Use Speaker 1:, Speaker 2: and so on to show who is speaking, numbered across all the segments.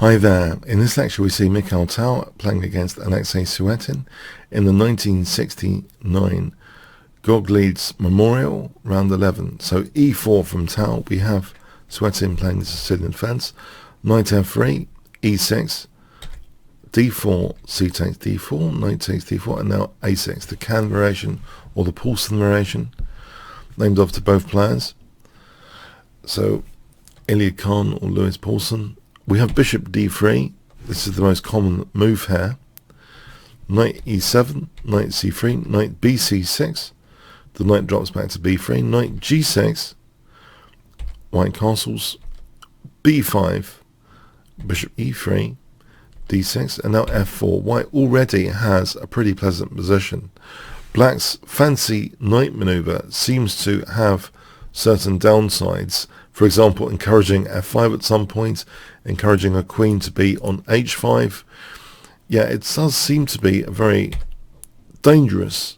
Speaker 1: Hi there, in this lecture we see Mikhail Tal playing against Alexei Suetin in the 1969 Gottlieb's Memorial, round 11. So e4 from Tal, we have Suetin playing the Sicilian fence, knight f3, e6, d4, c takes d4, knight takes d4, and now a6, the Can variation or the Paulsen variation, named after both players. So Ilya Khan or Louis Paulsen. We have bishop d3. This is the most common move here. Knight e7, knight c3, knight bc6. The knight drops back to b3. Knight g6. White castles. b5. Bishop e3. d6. And now f4. White already has a pretty pleasant position. Black's fancy knight maneuver seems to have certain downsides. For example, encouraging f5 at some point, encouraging a queen to be on h5. Yeah, it does seem to be a very dangerous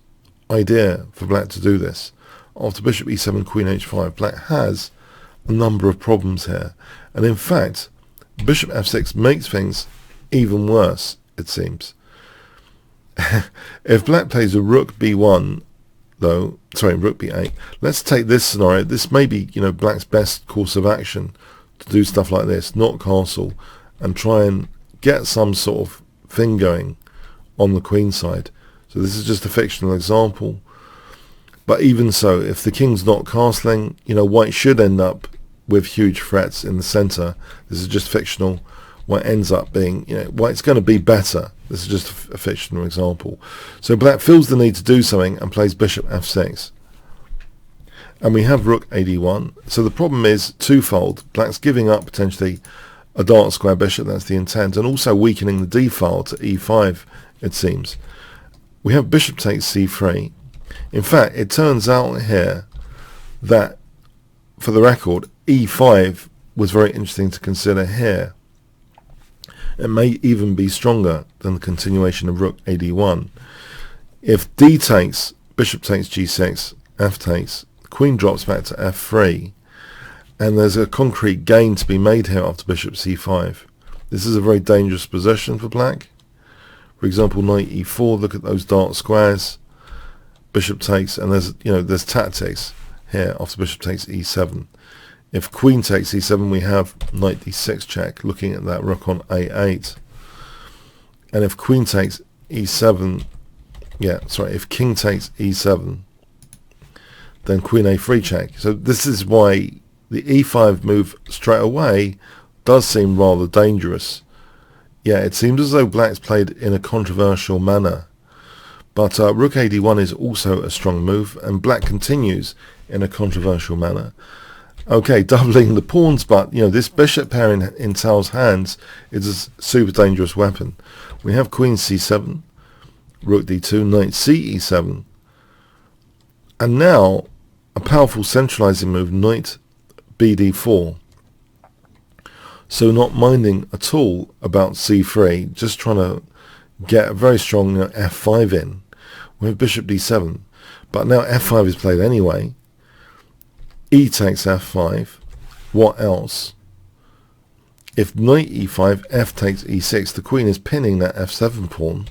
Speaker 1: idea for black to do this. After bishop e7, queen h5, black has a number of problems here. And in fact, bishop f6 makes things even worse, it seems. If black plays a rook b1, though, sorry, rook b8. Let's take this scenario. This may be, black's best course of action to do stuff like this, not castle, and try and get some sort of thing going on the queen side. So this is just a fictional example. But even so, if the king's not castling, white should end up with huge threats in the center. This is just fictional. White ends up being, white's going to be better. This is just a fictional example. So black feels the need to do something and plays bishop f6. And we have rook ad1. So the problem is twofold. Black's giving up potentially a dark square bishop, that's the intent, and also weakening the d file to e5, it seems. We have bishop takes c3. In fact, it turns out here that, for the record, e5 was very interesting to consider here. It may even be stronger than the continuation of rook ad1. If d takes, bishop takes g6, f takes, queen drops back to f3, and there's a concrete gain to be made here after bishop c5. This is a very dangerous position for black. For example, knight e4, look at those dark squares, bishop takes, and there's tactics here after bishop takes e7. If queen takes e7, we have knight d6 check, looking at that rook on a8. And if queen takes e7, if king takes e7, then queen a3 check. So this is why the e5 move straight away does seem rather dangerous. Yeah, it seems as though black's played in a controversial manner. But rook ad1 is also a strong move, and black continues in a controversial manner. Okay, doubling the pawns, but this bishop pair in Tal's hands is a super dangerous weapon. We have queen c7, rook d2, knight ce7, and now a powerful centralizing move, knight bd4. So not minding at all about c3, just trying to get a very strong f5 in. We have bishop d7, but now f5 is played anyway. E takes f5. What else? If knight e5, f takes e6, the queen is pinning that f7 pawn,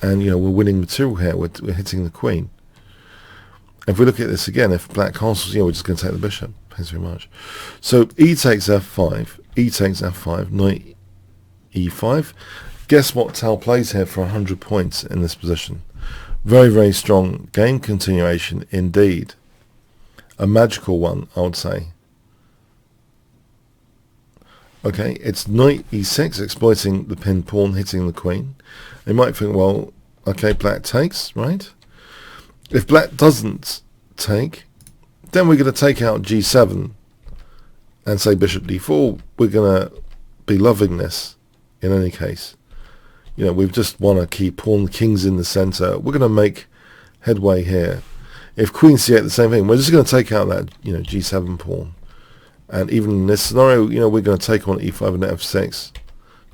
Speaker 1: and we're winning material here. We're hitting the queen. If we look at this again, if black castles, we're just going to take the bishop. Thanks very much. So e takes f5, e takes f5, knight e5. Guess what Tal plays here for 100 points in this position? Very, very strong game continuation indeed. A magical one, I would say. Okay, it's knight e6, exploiting the pinned pawn, hitting the queen. They might think, well, okay, black takes, right? If black doesn't take, then we're going to take out g7 and say bishop d4. We're going to be loving this in any case. We've just won a key pawn, the king's in the center. We're going to make headway here. If queen c8, the same thing. We're just going to take out that, g7 pawn. And even in this scenario, we're going to take on e5 and f6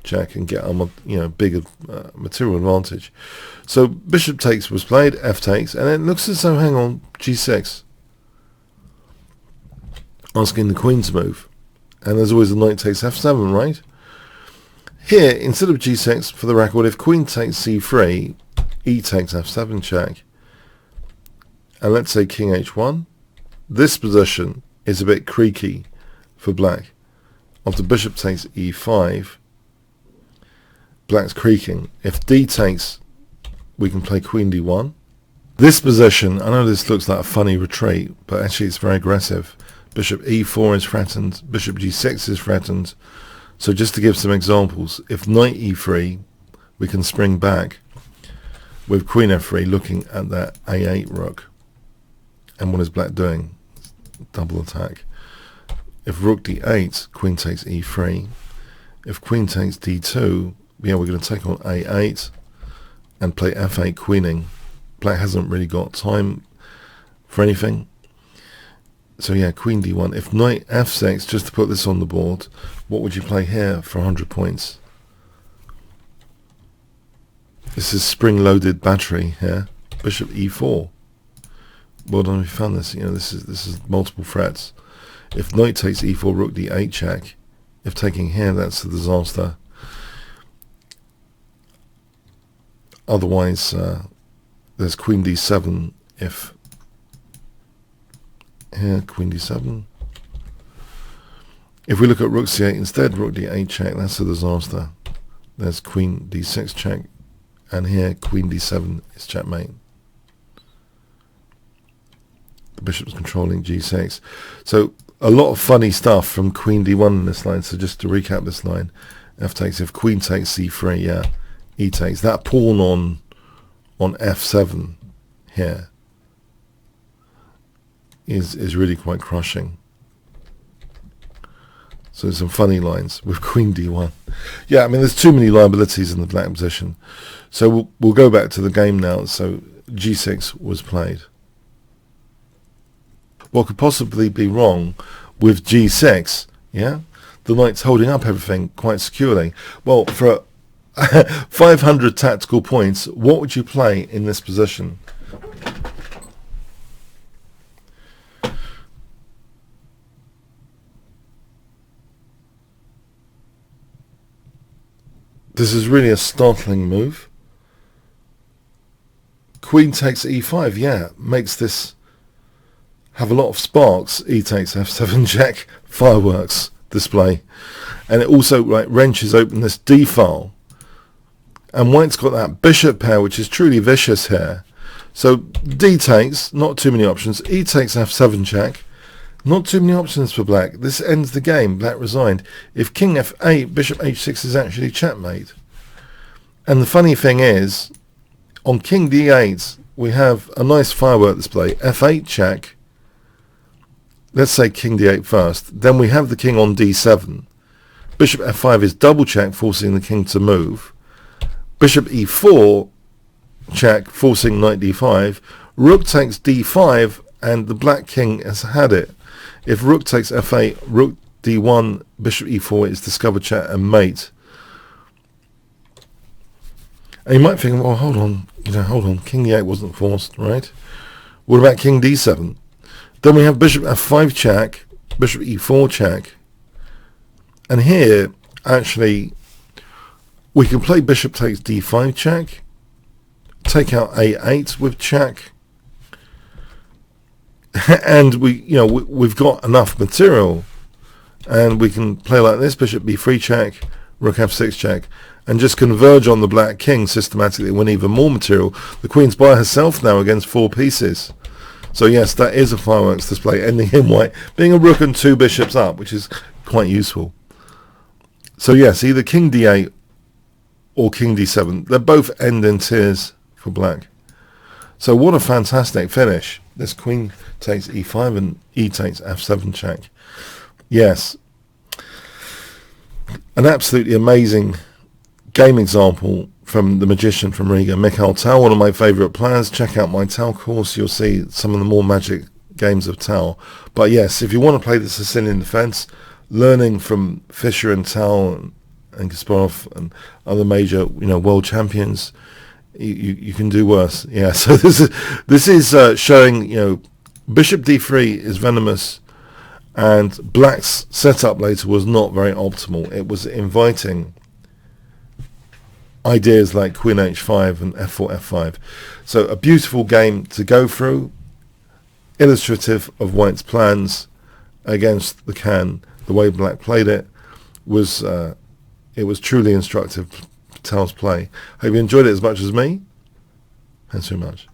Speaker 1: check and get a big material advantage. So bishop takes was played, f takes, and it looks as though, hang on, g6. Asking the queen to move. And there's always the knight takes f7, right? Here, instead of g6, for the record, if queen takes c3, e takes f7 check, and let's say king h1, this position is a bit creaky for black. After bishop takes e5, black's creaking. If d takes, we can play queen d1. This position, I know this looks like a funny retreat, but actually it's very aggressive. Bishop e4 is threatened, bishop g6 is threatened. So just to give some examples, if knight e3, we can spring back with queen f3 looking at that a8 rook. And what is black doing? Double attack. If rook d8, queen takes e3. If queen takes d2, yeah, we're going to take on a8 and play f8 queening. Black hasn't really got time for anything. So yeah, queen d1. If knight f6, just to put this on the board, what would you play here for 100 points? This is spring-loaded battery here. Bishop e4. Well done, we found this. You know, this is multiple threats. If knight takes e4, rook d8 check. If taking here, that's a disaster. Otherwise, there's queen d7. If here, queen d7. If we look at rook c8 instead, rook d8 check, that's a disaster. There's queen d6 check, and here queen d7 is checkmate. The bishop's controlling g6. So a lot of funny stuff from queen d1 in this line. So just to recap this line, f takes, if queen takes c3, yeah, e takes. That pawn on f7 here is really quite crushing. So some funny lines with queen d1. Yeah, I mean, there's too many liabilities in the black position. So we'll go back to the game now. So g6 was played. What could possibly be wrong with g6? Yeah, the knight's holding up everything quite securely. Well, for 500 tactical points, what would you play in this position? This is really a startling move. Queen takes e5, yeah, makes this have a lot of sparks. E takes f7 check, fireworks display. And it also like wrenches open this d file. And white's got that bishop pair, which is truly vicious here. So d takes, not too many options. E takes f7 check, not too many options for black. This ends the game. Black resigned. If king f8, bishop h6 is actually checkmate. And the funny thing is, on king d8, we have a nice firework display. f8 check. Let's say king d8 first. Then we have the king on d7. Bishop f5 is double check, forcing the king to move. Bishop e4 check, forcing knight d5. Rook takes d5, and the black king has had it. If rook takes f8, rook d1, bishop e4 is discovered check and mate. And you might think, well, hold on, king e8 wasn't forced, right? What about king d7? Then we have bishop f5 check, bishop e4 check. And here, actually, we can play bishop takes d5 check, take out a8 with check, and we've got enough material, and we can play like this: bishop b3 check, rook f6 check, and just converge on the black king systematically, win even more material. The queen's by herself now against 4 pieces. So yes, that is a fireworks display, ending in white being a rook and 2 bishops up, which is quite useful. So yes, either king d8 or king d7. They both end in tears for black. So what a fantastic finish. This queen takes e5 and e takes f7 check. Yes, an absolutely amazing game example from the magician from Riga, Mikhail Tal, one of my favourite players. Check out my Tal course. You'll see some of the more magic games of Tal. But yes, if you want to play the Sicilian defence, learning from Fischer and Tal and Kasparov and other major, world champions, you can do worse. Yeah. So this is showing, bishop d3 is venomous, and black's setup later was not very optimal. It was inviting ideas like queen h5 and f4-f5. So a beautiful game to go through, illustrative of White's plans against the can. The way Black played it was truly instructive. Patel's play. Hope you enjoyed it as much as me. Thanks very much.